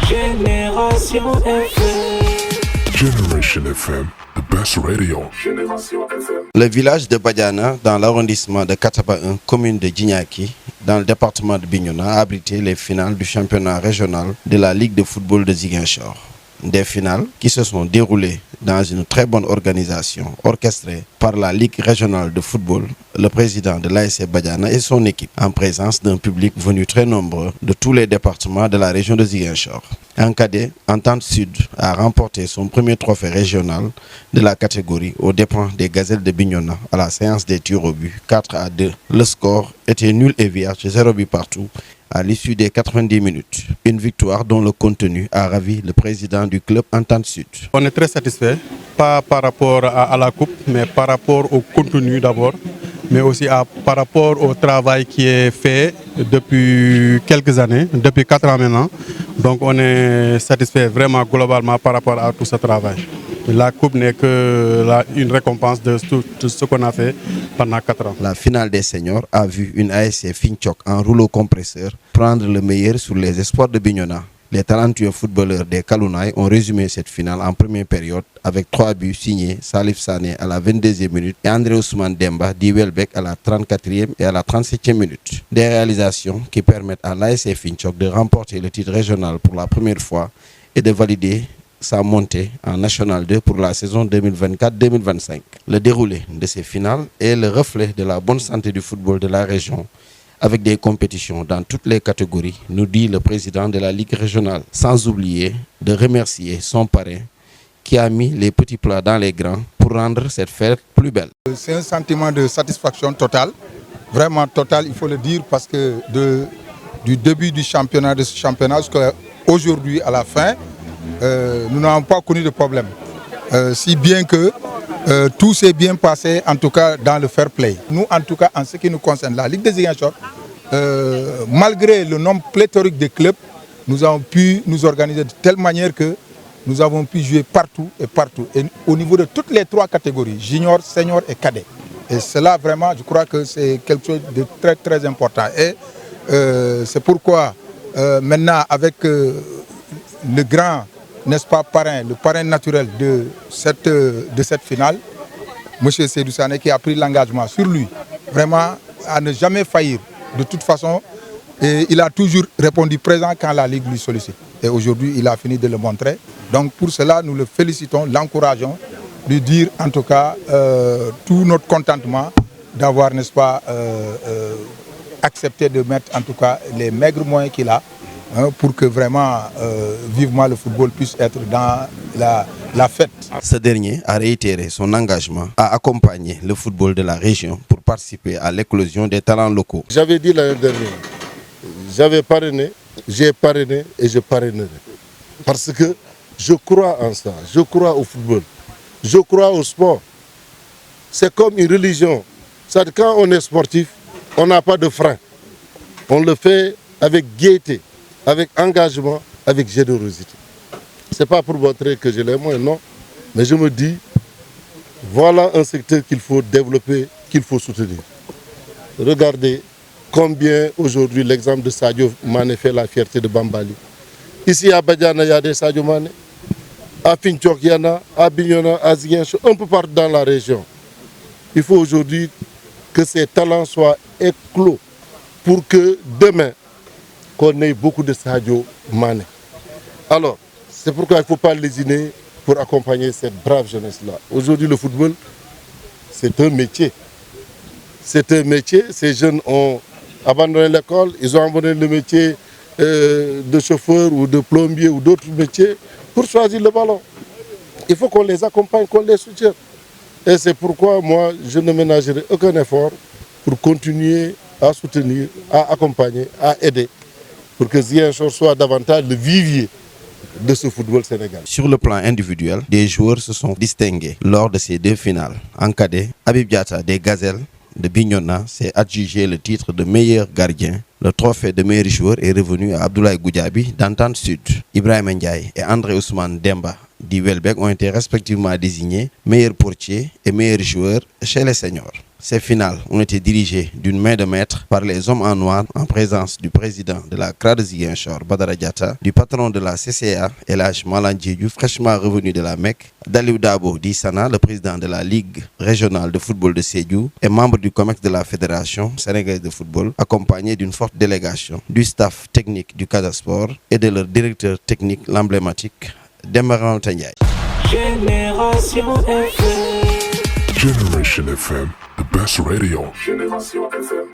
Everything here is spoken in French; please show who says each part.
Speaker 1: Génération FM.
Speaker 2: Generation FM, the best radio.
Speaker 3: Le village de Badiana, dans l'arrondissement de Kataba 1, commune de Djignaki, dans le département de Bignona, a abrité les finales du championnat régional de la Ligue de football de Ziguinchor. Des finales qui se sont déroulées dans une très bonne organisation orchestrée par la Ligue régionale de football, le président de l'ASC Badiana et son équipe, en présence d'un public venu très nombreux de tous les départements de la région de Ziguinchor. En cadet, Entente Sud a remporté son premier trophée régional de la catégorie aux dépens des Gazelles de Bignona à la séance des tirs au but 4-2. Le score était nul et vierge, 0 but partout, à l'issue des 90 minutes. Une victoire dont le contenu a ravi le président du club Entente Sud.
Speaker 4: On est très satisfait, pas par rapport à la coupe, mais par rapport au contenu d'abord, mais aussi par rapport au travail qui est fait depuis quelques années, depuis 4 ans maintenant. Donc on est satisfait vraiment globalement par rapport à tout ce travail. La coupe n'est que une récompense de tout ce qu'on a fait pendant 4 ans.
Speaker 3: La finale des seniors a vu une ASC Finchok en rouleau compresseur prendre le meilleur sur les espoirs de Bignona. Les talentueux footballeurs des Kalounaï ont résumé cette finale en première période avec 3 buts signés Salif Sané à la 22e minute et André Ousmane Demba d'Iwelbeck à la 34e et à la 37e minute. Des réalisations qui permettent à l'ASC Finchok de remporter le titre régional pour la première fois et de valider sa montée en National 2 pour la saison 2024-2025. Le déroulé de ces finales est le reflet de la bonne santé du football de la région, avec des compétitions dans toutes les catégories, nous dit le président de la Ligue régionale. Sans oublier de remercier son parrain qui a mis les petits plats dans les grands pour rendre cette fête plus belle.
Speaker 5: C'est un sentiment de satisfaction totale, vraiment totale, il faut le dire, parce que du début du championnat, de ce championnat jusqu'à aujourd'hui à la fin, nous n'avons pas connu de problème. Si bien que tout s'est bien passé, en tout cas dans le fair play. Nous, en tout cas, en ce qui nous concerne, la Ligue des Ziguinchor, malgré le nombre pléthorique de clubs, nous avons pu nous organiser de telle manière que nous avons pu jouer partout et partout. Et au niveau de toutes les 3 catégories, junior, senior et cadet. Et cela, vraiment, je crois que c'est quelque chose de très, très important. Et c'est pourquoi, maintenant, avec le grand, n'est-ce pas, parrain, le parrain naturel de cette finale, M. Seydou Sané, qui a pris l'engagement sur lui, vraiment, à ne jamais faillir. De toute façon, et il a toujours répondu présent quand la Ligue lui sollicite. Et aujourd'hui, il a fini de le montrer. Donc pour cela, nous le félicitons, l'encourageons, lui dire en tout cas tout notre contentement d'avoir, n'est-ce pas, accepté de mettre en tout cas les maigres moyens qu'il a, pour que vraiment, vivement, le football puisse être dans la fête.
Speaker 3: Ce dernier a réitéré son engagement à accompagner le football de la région pour participer à l'éclosion des talents locaux.
Speaker 6: J'avais dit l'année dernière, j'avais parrainé, j'ai parrainé et je parrainerai. Parce que je crois en ça, je crois au football, je crois au sport. C'est comme une religion. C'est-à-dire quand on est sportif, on n'a pas de frein. On le fait avec gaieté, avec engagement, avec générosité. Ce n'est pas pour montrer que j'ai les moyens, non. Mais je me dis, voilà un secteur qu'il faut développer, qu'il faut soutenir. Regardez combien aujourd'hui l'exemple de Sadio Mané fait la fierté de Bambali. Ici à Badiana, il y a des Sadio Mané. À Finchok, il y en a. À Bignona, à Ziguinchor, un peu partout dans la région. Il faut aujourd'hui que ces talents soient éclos pour que demain, qu'on ait beaucoup de Sadio Mané. Alors, c'est pourquoi il ne faut pas lésiner pour accompagner cette brave jeunesse-là. Aujourd'hui, le football, c'est un métier. C'est un métier. Ces jeunes ont abandonné l'école, ils ont abandonné le métier de chauffeur ou de plombier ou d'autres métiers pour choisir le ballon. Il faut qu'on les accompagne, qu'on les soutienne. Et c'est pourquoi moi, je ne ménagerai aucun effort pour continuer à soutenir, à accompagner, à aider, pour que Ziguinchor soit davantage le vivier de ce football sénégalais.
Speaker 3: Sur le plan individuel, des joueurs se sont distingués lors de ces 2 finales. En cadet, Habib Diatta des Gazelles de Bignona s'est adjugé le titre de meilleur gardien. Le trophée de meilleur joueur est revenu à Abdoulaye Goudiaby d'Entente Sud. Ibrahim Ndiaye et André Ousmane Demba d'Iwelbeck ont été respectivement désignés meilleur portier et meilleur joueur chez les seniors. Ces finales ont été dirigées d'une main de maître par les hommes en noir en présence du président de la CRA de Ziguinchor, Badara Diatta, du patron de la CCA, El Hadj Malang Diédhiou, fraîchement revenu de la Mecque, d'Aliou Dabo Dissana, le président de la Ligue régionale de football de Sédhiou et membre du COMEX de la Fédération sénégalaise de football, accompagné d'une forte délégation du staff technique du Casa Sport et de leur directeur technique, l'emblématique Demba Ramata Ndiaye.
Speaker 2: Generation FM, the best radio. Generation FM.